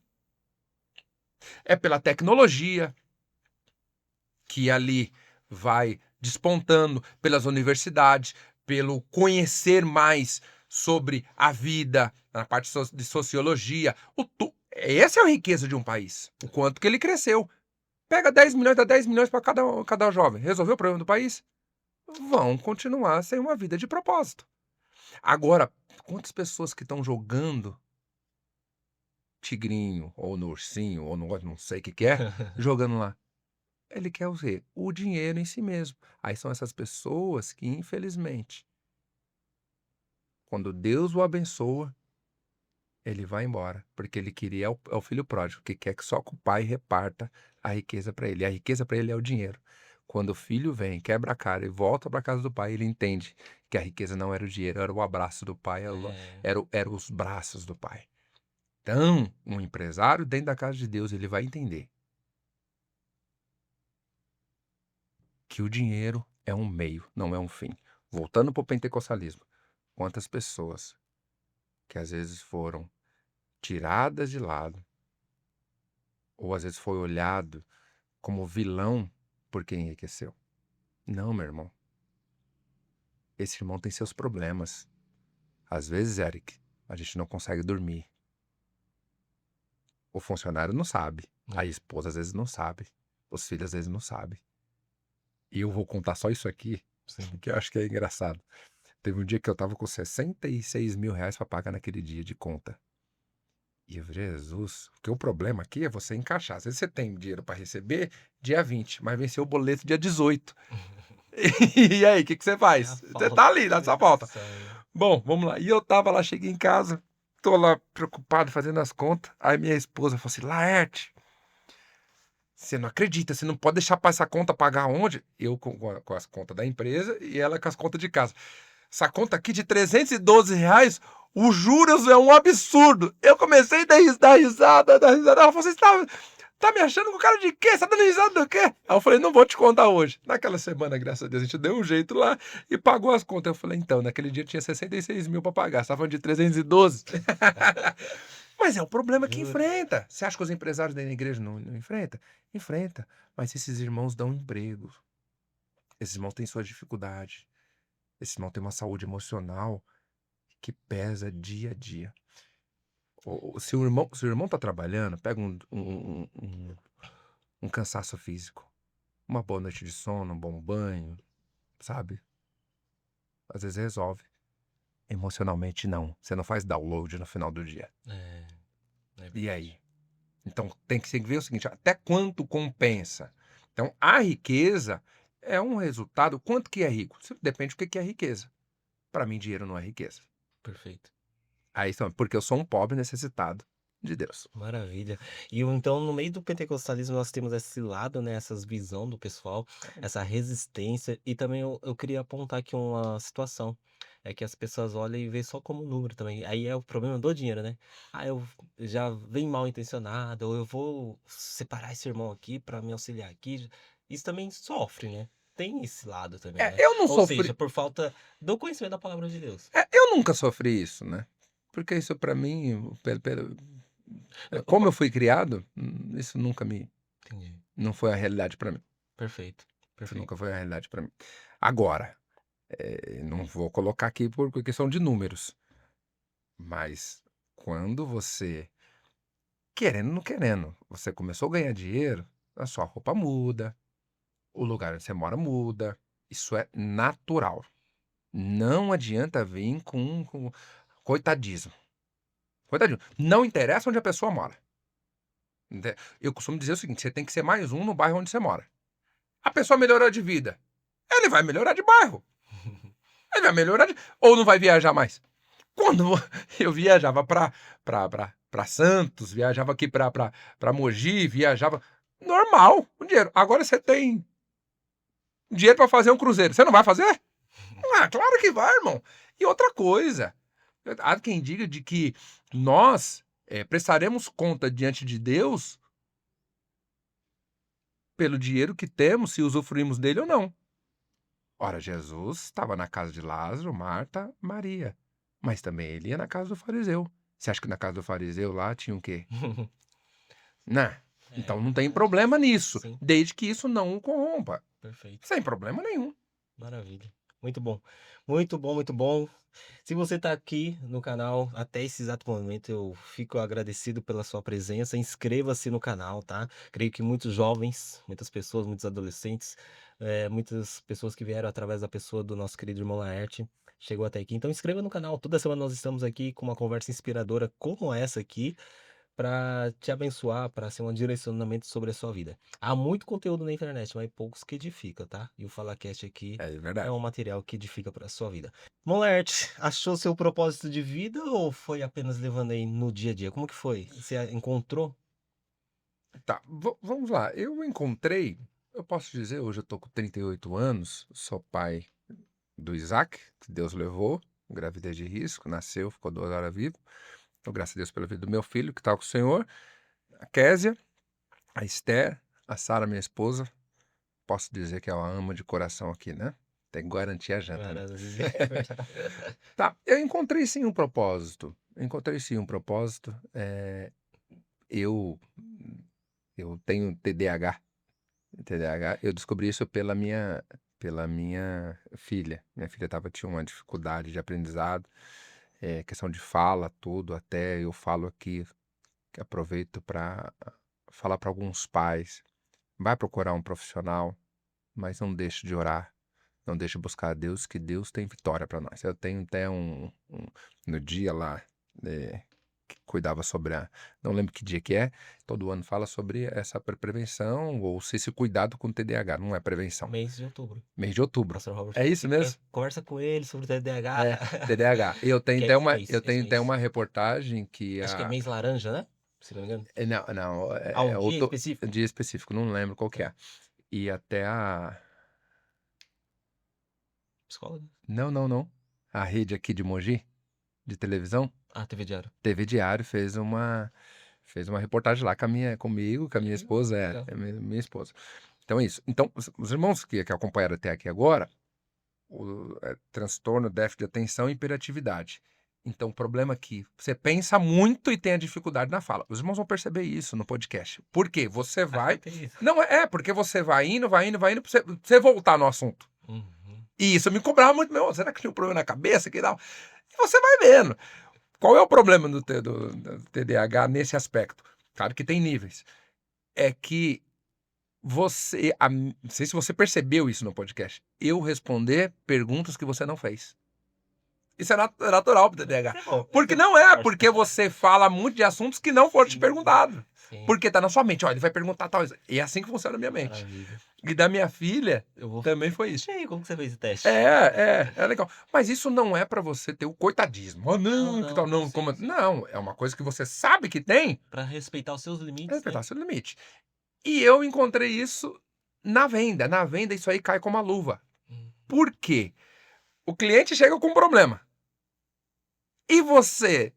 é pela tecnologia que ali vai despontando, pelas universidades, pelo conhecer mais sobre a vida, na parte de sociologia. Essa é a riqueza de um país, o quanto que ele cresceu. Pega 10 milhões, dá 10 milhões para cada jovem. Resolveu o problema do país? Vão continuar sem uma vida de propósito. Agora, quantas pessoas que estão jogando tigrinho, ou no ursinho, ou no não sei o que é, jogando lá? Ele quer o quê? O dinheiro em si mesmo. Aí são essas pessoas que, infelizmente, quando Deus o abençoa, ele vai embora, porque ele queria é o filho pródigo, que quer que só que o pai reparta a riqueza para ele. E a riqueza para ele é o dinheiro. Quando o filho vem, quebra a cara e volta para casa do pai, ele entende que a riqueza não era o dinheiro, era o abraço do pai, É, era os braços do pai. Então, um empresário dentro da casa de Deus, ele vai entender que o dinheiro é um meio, não é um fim. Voltando para o pentecostalismo, quantas pessoas que às vezes foram tiradas de lado, ou às vezes foi olhado como vilão porque enriqueceu. Não, meu irmão. Esse irmão tem seus problemas. Às vezes, Eric, a gente não consegue dormir. O funcionário não sabe. A é, esposa às vezes não sabe. Os filhos às vezes não sabem. E eu vou contar só isso aqui, sim. que eu acho que é engraçado. Teve um dia que eu tava com 66 mil reais para pagar naquele dia de conta. E eu, Jesus, porque o problema aqui é você encaixar. Às vezes você tem dinheiro para receber dia 20, mas venceu o boleto dia 18. E aí, o que você É a faz? Você tá falta ali, de na sua volta. educação, né? Bom, vamos lá. E eu tava lá, cheguei em casa, tô lá preocupado fazendo as contas. Aí minha esposa falou assim: Laerte, você não acredita, você não pode deixar para essa conta pagar onde? Eu com as contas da empresa e ela com as contas de casa. Essa conta aqui de R$ 312, os juros é um absurdo. Eu comecei a dar risada, dar risada. Ela falou assim: tá me achando com cara de quê? Você tá dando risada do quê? Aí eu falei: não vou te contar hoje. Naquela semana, graças a Deus, a gente deu um jeito lá e pagou as contas. Eu falei: então, naquele dia tinha 66 mil para pagar. Você tá falando de 312? Mas é o problema que Juro. enfrenta. Você acha que os empresários da igreja não enfrenta? Enfrenta. Mas esses irmãos dão emprego. Esses irmãos têm suas dificuldades. Esses irmãos têm uma saúde emocional que pesa dia a dia. Se o irmão tá trabalhando, pega um cansaço físico, uma boa noite de sono, um bom banho, sabe? Às vezes resolve. Emocionalmente, não. Você não faz download no final do dia. É, é E verdade. aí? Então tem que ver o seguinte: até quanto compensa? Então a riqueza é um resultado. Quanto que é rico? Depende do que é riqueza. Para mim, dinheiro não é riqueza. Perfeito. Aí, porque eu sou um pobre necessitado de Deus. Maravilha. E então, no meio do pentecostalismo, nós temos esse lado, né, essas visão do pessoal, essa resistência, e também eu queria apontar aqui uma situação, é que as pessoas olham e vê só como número também. Aí é o problema do dinheiro, né? Ah, eu já vem mal intencionado, ou eu vou separar esse irmão aqui para me auxiliar aqui. Isso também sofre, né? Tem esse lado também, né? Eu não Ou seja, sofri. por falta do conhecimento da palavra de Deus. Eu nunca sofri isso, né? Porque isso para mim, como eu fui criado, isso nunca me, Entendi. não foi a realidade para mim. Perfeito, Isso perfeito. nunca foi a realidade para mim. Agora, não vou colocar aqui por questão de números, mas quando você querendo ou não querendo, você começou a ganhar dinheiro, a sua roupa muda, o lugar onde você mora muda. Isso é natural. Não adianta vir com coitadismo. Coitadismo. Não interessa onde a pessoa mora. Eu costumo dizer o seguinte: você tem que ser mais um no bairro onde você mora. A pessoa melhorou de vida, ele vai melhorar de bairro. Ele vai melhorar de... Ou não vai viajar mais. Quando eu viajava pra Santos, viajava aqui pra Mogi, viajava... Normal, o dinheiro. Agora você tem dinheiro pra fazer um cruzeiro. Você não vai fazer? Ah, claro que vai, irmão. E outra coisa, há quem diga de que nós prestaremos conta diante de Deus pelo dinheiro que temos, se usufruímos dele ou não. Ora, Jesus estava na casa de Lázaro, Marta, Maria. Mas também ele ia na casa do fariseu. Você acha que na casa do fariseu lá tinha o quê? Né? Então não tem problema nisso, Sim. desde que isso não o corrompa. Perfeito. Sem problema nenhum. Maravilha. Muito bom. Muito bom, muito bom. Se você está aqui no canal até esse exato momento, eu fico agradecido pela sua presença. Inscreva-se no canal, tá? Creio que muitos jovens, muitas pessoas, muitos adolescentes, muitas pessoas que vieram através da pessoa do nosso querido irmão Laerte, chegou até aqui. Então inscreva no canal. Toda semana nós estamos aqui com uma conversa inspiradora como essa aqui, para te abençoar, para ser um direcionamento sobre a sua vida. Há muito conteúdo na internet, mas poucos que edifica, tá? E o FalaCast aqui É é verdade. um material que edifica para a sua vida. Monlert, achou seu propósito de vida ou foi apenas levando aí no dia a dia? Como que foi? Você encontrou? Tá, vamos lá. Eu encontrei, eu posso dizer, hoje eu tô com 38 anos, sou pai do Isaac, que Deus levou, gravidez de risco, nasceu, ficou 2 horas vivo. Então, graças a Deus pela vida do meu filho, que está com o Senhor, a Késia, a Esther, a Sara, minha esposa. Posso dizer que ela ama de coração aqui, né? Tem que garantir a janta, né? Maravilha. Tá, eu encontrei sim um propósito. Encontrei sim um propósito. Eu, eu tenho TDAH. TDAH. Eu descobri isso pela minha filha. Minha filha tinha uma dificuldade de aprendizado, questão de fala, tudo. Até eu falo aqui, que aproveito para falar para alguns pais: vai procurar um profissional, mas não deixe de orar, não deixe de buscar a Deus, que Deus tem vitória para nós. Eu tenho até no dia lá, que cuidava sobre não lembro que dia que é, todo ano fala sobre essa prevenção, ou se esse cuidado com o TDAH, não é prevenção. Mês de outubro. Mês de outubro. Pastor Robert É isso mesmo? conversa com ele sobre o TDAH. TDAH. Eu tenho Que é até esse uma, mês, eu esse tenho até mês. uma reportagem que Acho que é mês laranja, né? Se não me engano. não, não, Há um dia outro específico? dia específico, não lembro qual que é. E até Psicólogo? não. A rede aqui de Mogi, de televisão, Ah, TV Diário. TV Diário, fez uma reportagem lá comigo, com a minha esposa, Legal. minha esposa. Então é isso. Então, os irmãos que acompanharam até aqui agora, transtorno, déficit de atenção e hiperatividade. Então, o problema é que você pensa muito e tem a dificuldade na fala. Os irmãos vão perceber isso no podcast. Por quê? Você vai... Tem isso. Não, porque você vai indo, pra você voltar no assunto. Uhum. E isso me cobrava muito. Será que tinha um problema na cabeça? Que tal? E você vai vendo. Qual é o problema do TDAH nesse aspecto? Claro que tem níveis. É que não sei se você percebeu isso no podcast, eu responder perguntas que você não fez. Isso é natural pro TDAH. É bom. Porque não porque você fala muito de assuntos que não foram te perguntados. Sim. Porque tá na sua mente, ó, ele vai perguntar tal coisa. E é assim que funciona a minha mente. Maravilha. E da minha filha, Eu vou... também foi isso. E aí, como que você fez o teste? É legal. Mas isso não é pra você ter o coitadismo. Não, Que tal, não, sim, como... sim. Não, é uma coisa que você sabe que tem, Pra respeitar os seus limites, respeitar né? seu limite. E eu encontrei isso na venda. Na venda, isso aí cai como uma luva. Por quê? O cliente chega com um problema. E você,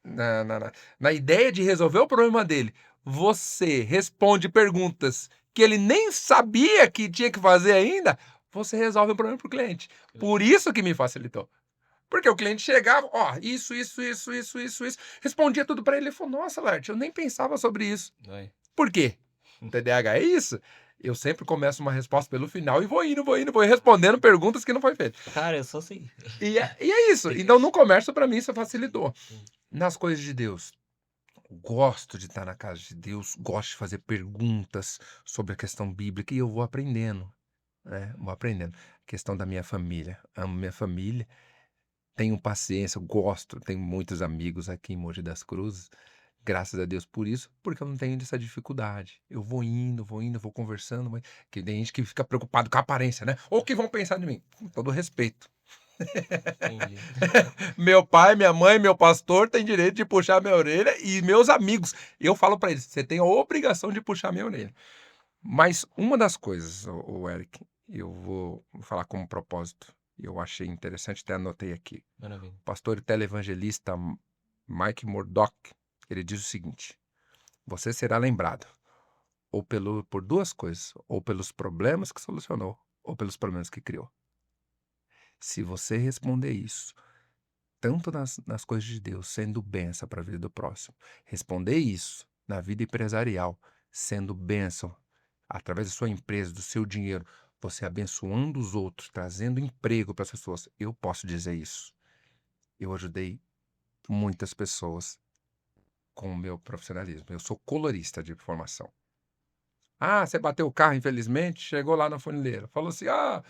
na ideia de resolver o problema dele, você responde perguntas que ele nem sabia que tinha que fazer ainda, você resolve o problema pro cliente. Por isso que me facilitou. Porque o cliente chegava, ó, isso. Respondia tudo pra ele. Ele falou: nossa, Larte, eu nem pensava sobre isso. Por quê? O TDAH é isso. Eu sempre começo uma resposta pelo final e vou indo respondendo perguntas que não foi feito. Cara, eu sou assim. E é isso. Então, no comércio, pra mim, isso facilitou. Nas coisas de Deus, gosto de estar na casa de Deus, gosto de fazer perguntas sobre a questão bíblica e eu vou aprendendo, né, vou aprendendo. Questão da minha família, amo minha família, tenho paciência, gosto, tenho muitos amigos aqui em Mogi das Cruzes, graças a Deus por isso, porque eu não tenho essa dificuldade. Eu vou indo, vou conversando, mas que tem gente que fica preocupado com a aparência, né? Ou o que vão pensar de mim. Com todo respeito. Entendi. Meu pai, minha mãe, meu pastor tem direito de puxar minha orelha e meus amigos. Eu falo pra eles, você tem a obrigação de puxar minha orelha. Mas uma das coisas, o Eric, eu vou falar como propósito, e eu achei interessante, até anotei aqui. Maravilha. O pastor e televangelista Mike Murdock, ele diz o seguinte: você será lembrado por duas coisas, ou pelos problemas que solucionou, ou pelos problemas que criou. Se você responder isso, tanto nas coisas de Deus, sendo bênção para a vida do próximo, responder isso na vida empresarial, sendo bênção através da sua empresa, do seu dinheiro, você abençoando os outros, trazendo emprego para as pessoas, eu posso dizer isso. Eu ajudei muitas pessoas com o meu profissionalismo. Eu sou colorista de formação. Ah, você bateu o carro, infelizmente, chegou lá na funileira. Falou assim: ah,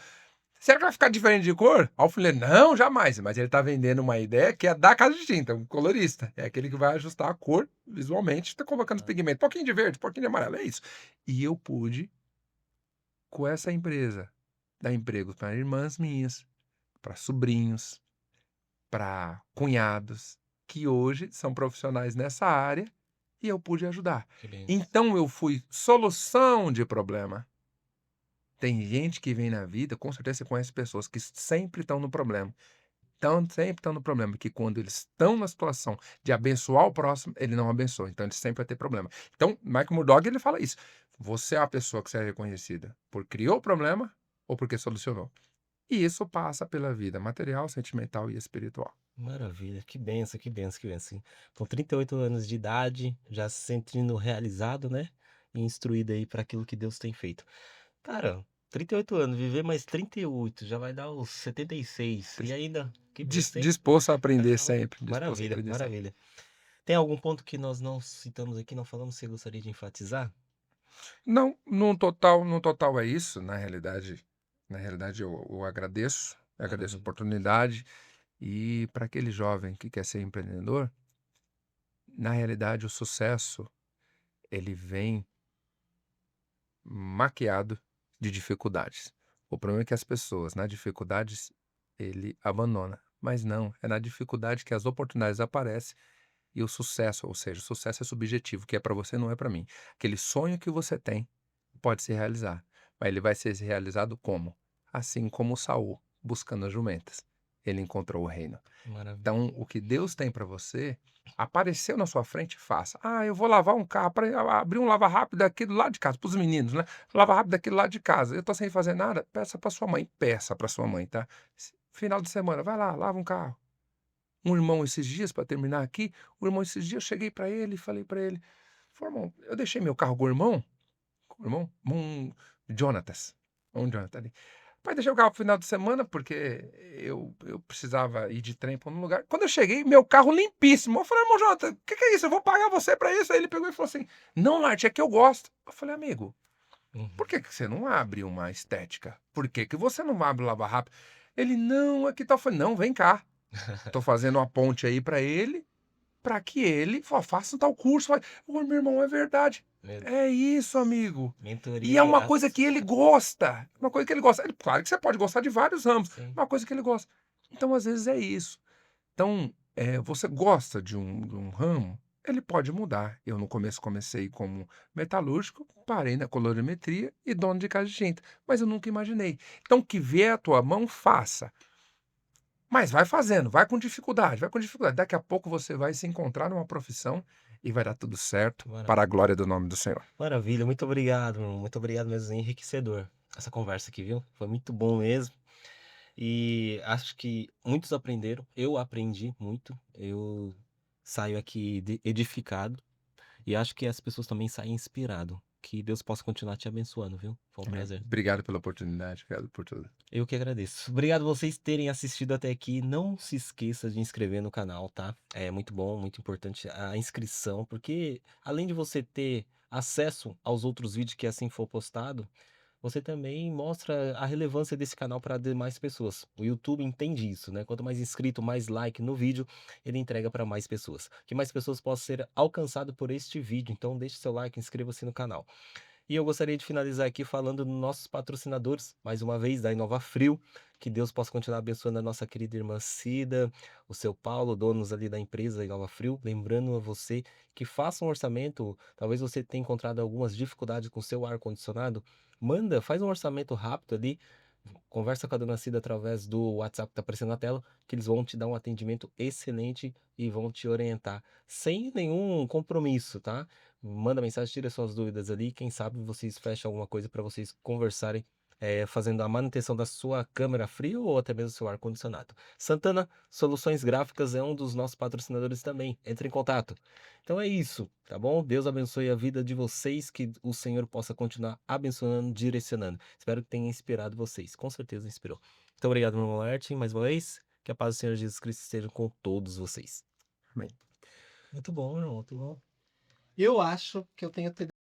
será que vai ficar diferente de cor? Aí o funileiro, não, jamais. Mas ele está vendendo uma ideia que é da casa de tinta, um colorista. É aquele que vai ajustar a cor visualmente, está colocando os Ah, pigmentos, um pouquinho de verde, um pouquinho de amarelo, é isso. E eu pude, com essa empresa, dar emprego para irmãs minhas, para sobrinhos, para cunhados, que hoje são profissionais nessa área e eu pude ajudar. que benção. Então eu fui solução de problema. Tem gente que vem na vida, com certeza você conhece pessoas que sempre estão no problema. Então, sempre estão no problema, que quando eles estão na situação de abençoar o próximo, ele não abençoa. Então, ele sempre vai ter problema. Então, Michael Murdock, ele fala isso. Você é a pessoa que será reconhecida por criou o problema ou porque solucionou. E isso passa pela vida material, sentimental e espiritual. Maravilha, que benção, que benção, que benção. Com 38 anos de idade, já se sentindo realizado, né? E instruído aí para aquilo que Deus tem feito. Cara, 38 anos, viver mais 38, já vai dar os 76. E ainda, que benção, hein? Disposto a aprender Caramba, sempre. Disposto a maravilha, aprender sempre. maravilha. Tem algum ponto que nós não citamos aqui, não falamos, você gostaria de enfatizar? Não, no total é isso. Na realidade eu agradeço a Maravilha. oportunidade. E para aquele jovem que quer ser empreendedor, na realidade o sucesso ele vem maquiado de dificuldades. O problema é que as pessoas, na dificuldades, ele abandona. Mas não, é na dificuldade que as oportunidades aparecem e o sucesso, ou seja, o sucesso é subjetivo, que é para você, não é para mim. Aquele sonho que você tem pode se realizar, mas ele vai ser realizado como? Assim como Saul, buscando as jumentas. Ele encontrou o reino. Maravilha. Então, o que Deus tem para você, apareceu na sua frente, faça. Ah, eu vou lavar um carro, para abrir um lava rápido aqui do lado de casa, para os meninos, né? Lava rápido aqui do lado de casa. Eu tô sem fazer nada, peça para sua mãe, tá? Final de semana, vai lá, lava um carro. Um irmão esses dias, para terminar aqui, o irmão esses dias, eu cheguei para ele e falei para ele, falei, irmão, eu deixei meu carro com o irmão, Jonatas, um Jonathan ali. Pai, deixei o carro pro final de semana, porque eu precisava ir de trem para um lugar. Quando eu cheguei, meu carro limpíssimo. Eu falei, irmão Jonathan, o que é isso? Eu vou pagar você para isso. Aí ele pegou e falou assim: não, Larte, é que eu gosto. Eu falei, amigo, por Uhum. que você não abre uma estética? Por que você não abre o Lava Rápido? Ele, não, aqui tá. Eu falei, não, vem cá. Tô fazendo uma ponte aí para que ele faça tal curso. Ô, meu irmão, é verdade. Me- É isso, amigo. E Mentoria é uma coisa grátis. que ele gosta. Uma coisa que ele gosta. Claro que você pode gostar de vários ramos. Sim. Uma coisa que ele gosta. Então, às vezes, é isso. Então, você gosta de um ramo, ele pode mudar. Eu, no começo, comecei como metalúrgico, parei na colorimetria e dono de casa de tinta. Mas eu nunca imaginei. Então, o que vier à tua mão, faça. Mas vai fazendo, vai com dificuldade, vai com dificuldade. Daqui a pouco você vai se encontrar numa profissão e vai dar tudo certo para a Maravilha. glória do nome do Senhor. Maravilha, muito obrigado, irmão. Muito obrigado mesmo, enriquecedor essa conversa aqui, viu? Foi muito bom mesmo. E acho que muitos aprenderam. Eu aprendi muito. Eu saio aqui edificado. E acho que as pessoas também saem inspirado. Que Deus possa continuar te abençoando, viu? Foi um Amém. prazer. Obrigado pela oportunidade, obrigado por tudo. Eu que agradeço. Obrigado vocês terem assistido até aqui. Não se esqueça de inscrever no canal, tá? É muito bom, muito importante a inscrição, porque além de você ter acesso aos outros vídeos que assim for postado, você também mostra a relevância desse canal para demais pessoas. O YouTube entende isso, né? Quanto mais inscrito, mais like no vídeo, ele entrega para mais pessoas. Que mais pessoas possam ser alcançadas por este vídeo. Então deixe seu like, inscreva-se no canal. E eu gostaria de finalizar aqui falando dos nossos patrocinadores, mais uma vez, da Inova Frio. Que Deus possa continuar abençoando a nossa querida irmã Cida, o seu Paulo, donos ali da empresa Inova Frio. Lembrando a você que faça um orçamento. Talvez você tenha encontrado algumas dificuldades com seu ar-condicionado. Manda, faz um orçamento rápido ali. Conversa com a dona Cida através do WhatsApp que está aparecendo na tela, que eles vão te dar um atendimento excelente e vão te orientar sem nenhum compromisso, tá? Manda mensagem, tira suas dúvidas ali. Quem sabe vocês fecham alguma coisa para vocês conversarem, fazendo a manutenção da sua câmera fria ou até mesmo seu ar-condicionado. Santana Soluções Gráficas é um dos nossos patrocinadores também. Entre em contato. Então é isso, tá bom? Deus abençoe a vida de vocês, que o Senhor possa continuar abençoando, direcionando. Espero que tenha inspirado vocês. Com certeza inspirou. Muito obrigado, meu irmão Martin, mais uma vez. Que a paz do Senhor Jesus Cristo esteja com todos vocês. Amém. Muito bom, irmão, muito bom. Eu acho que eu tenho